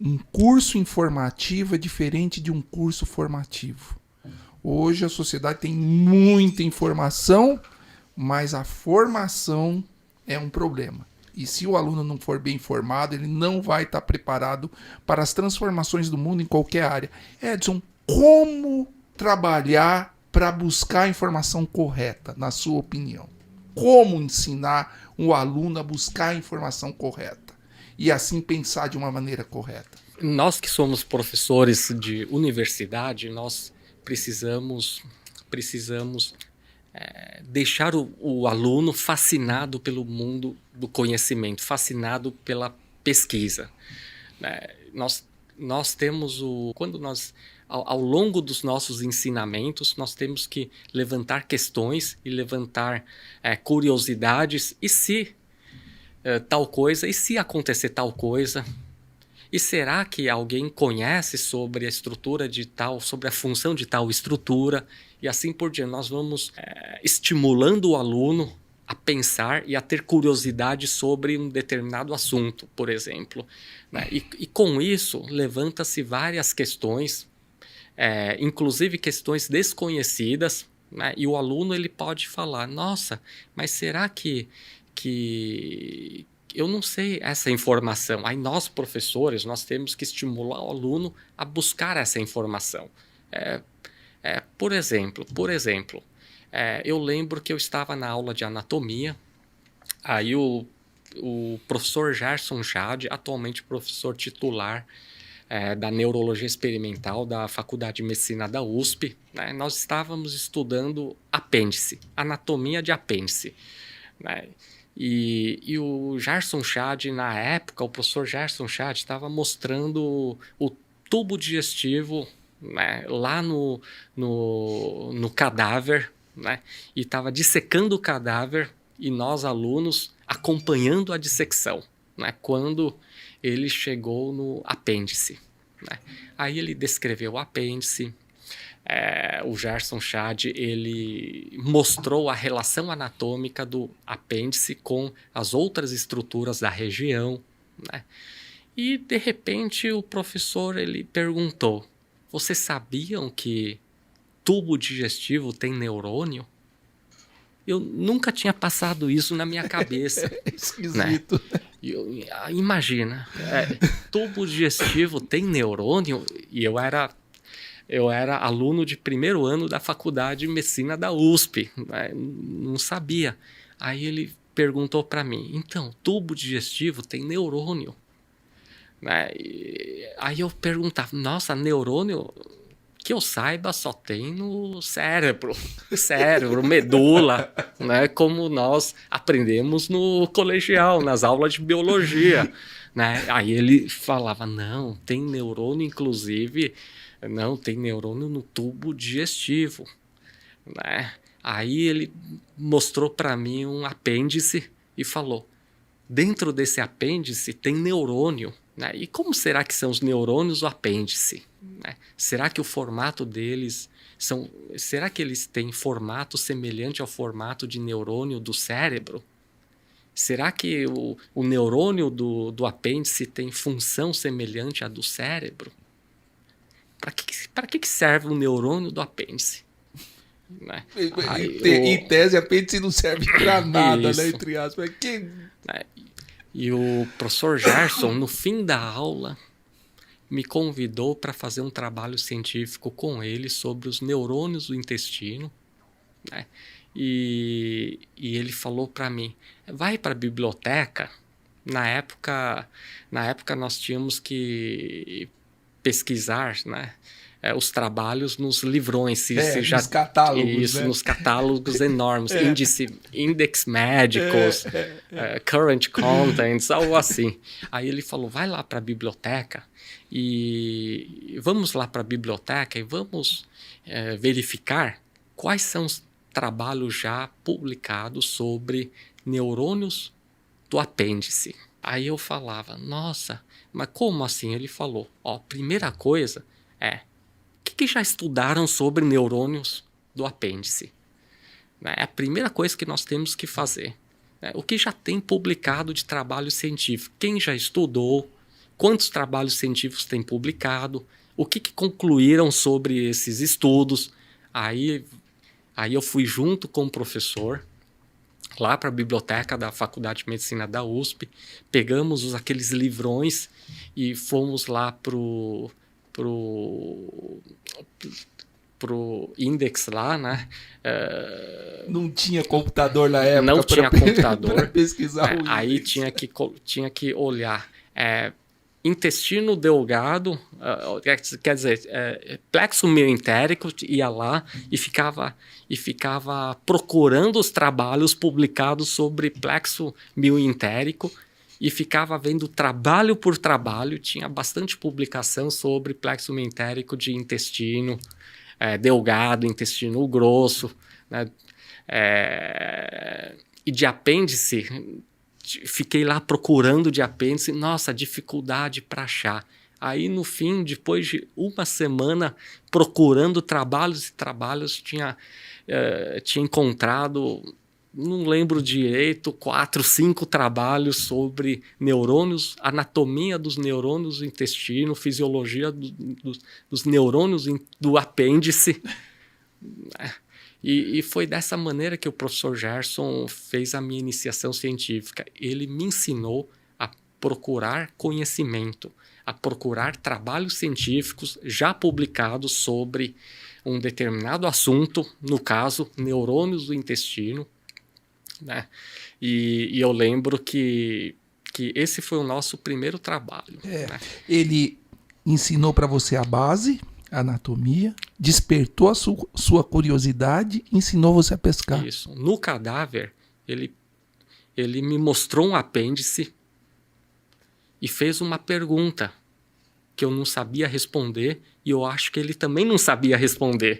Um curso informativo é diferente de um curso formativo. Hoje a sociedade tem muita informação, mas a formação é um problema. E se o aluno não for bem informado, ele não vai estar preparado para as transformações do mundo em qualquer área. Edson, como trabalhar para buscar a informação correta, na sua opinião? Como ensinar um aluno a buscar a informação correta e assim pensar de uma maneira correta? Nós que somos professores de universidade, nós precisamos deixar o aluno fascinado pelo mundo do conhecimento, fascinado pela pesquisa. Nós temos quando nós ao longo dos nossos ensinamentos, nós temos que levantar questões e levantar curiosidades. E se tal coisa? E se acontecer tal coisa? E será que alguém conhece sobre a estrutura de tal, sobre a função de tal estrutura? E assim por diante, nós vamos estimulando o aluno a pensar e a ter curiosidade sobre um determinado assunto, por exemplo. Né? E com isso, levanta-se várias questões, inclusive questões desconhecidas, né? E o aluno ele pode falar, nossa, mas será que eu não sei essa informação? Aí nós, professores, nós temos que estimular o aluno a buscar essa informação. Por exemplo, eu lembro que eu estava na aula de anatomia, aí o professor Gerson Chad, atualmente professor titular da Neurologia Experimental da Faculdade de Medicina da USP, né? Nós estávamos estudando apêndice, anatomia de apêndice, né? E o Gerson Chad, na época, o professor Gerson Chad estava mostrando o tubo digestivo, né, lá no cadáver, né, e estava dissecando o cadáver e nós, alunos, acompanhando a dissecção, né, quando ele chegou no apêndice. Né. Aí ele descreveu o apêndice. O Gerson Chad ele mostrou a relação anatômica do apêndice com as outras estruturas da região, né? E de repente o professor ele perguntou: vocês sabiam que tubo digestivo tem neurônio? Eu nunca tinha passado isso na minha cabeça. Esquisito. Né? Imagina, tubo digestivo tem neurônio? E eu era aluno de primeiro ano da Faculdade de Medicina da USP, né? Não sabia. Aí ele perguntou para mim, então, tubo digestivo tem neurônio? Né? Aí eu perguntava, nossa, neurônio, que eu saiba, só tem no cérebro, medula, né? Como nós aprendemos no colegial, nas aulas de biologia. Né? Aí ele falava, não, tem neurônio, inclusive... Não, tem neurônio no tubo digestivo. Né? Aí ele mostrou para mim um apêndice e falou, dentro desse apêndice tem neurônio. Né? E como será que são os neurônios do apêndice? Né? Será que o formato deles... Será que eles têm formato semelhante ao formato de neurônio do cérebro? Será que o neurônio do apêndice tem função semelhante à do cérebro? Para que serve o neurônio do apêndice? Né? Em tese, apêndice não serve para nada, né? Entre aspas. E o professor Gerson, no fim da aula, me convidou para fazer um trabalho científico com ele sobre os neurônios do intestino. Né? E ele falou para mim, vai para a biblioteca. Na época nós tínhamos que pesquisar, né, os trabalhos nos livrões, nos catálogos, isso, né? nos catálogos enormes, index médicos, current contents, algo assim. Aí ele falou, vai lá para a biblioteca e vamos lá para a biblioteca e vamos verificar quais são os trabalhos já publicados sobre neurônios do apêndice. Aí eu falava, nossa, mas como assim? Ele falou, primeira coisa o que já estudaram sobre neurônios do apêndice? É a primeira coisa que nós temos que fazer. O que já tem publicado de trabalho científico? Quem já estudou? quantos trabalhos científicos tem publicado, o que concluíram sobre esses estudos. Aí eu fui junto com o professor lá para a biblioteca da Faculdade de Medicina da USP, pegamos aqueles livrões e fomos lá pro Index lá, né? Não tinha computador na época. Não tinha computador. Para pesquisar o aí Index. tinha que olhar intestino delgado, quer dizer, plexo mioentérico, ia lá e ficava procurando os trabalhos publicados sobre plexo mioentérico e ficava vendo trabalho por trabalho. Tinha bastante publicação sobre plexo mioentérico de intestino delgado, intestino grosso, né? E de apêndice. Fiquei lá procurando de apêndice, nossa, dificuldade para achar. Aí, no fim, depois de uma semana procurando trabalhos e trabalhos, tinha encontrado, não lembro direito, 4, 5 trabalhos sobre neurônios, anatomia dos neurônios do intestino, fisiologia dos neurônios do apêndice. E foi dessa maneira que o professor Gerson fez a minha iniciação científica. Ele me ensinou a procurar conhecimento, a procurar trabalhos científicos já publicados sobre um determinado assunto, no caso, neurônios do intestino, né? E eu lembro que esse foi o nosso primeiro trabalho. Né? Ele ensinou para você a base, anatomia, despertou a sua curiosidade, ensinou você a pescar. Isso. No cadáver, ele me mostrou um apêndice e fez uma pergunta que eu não sabia responder e eu acho que ele também não sabia responder.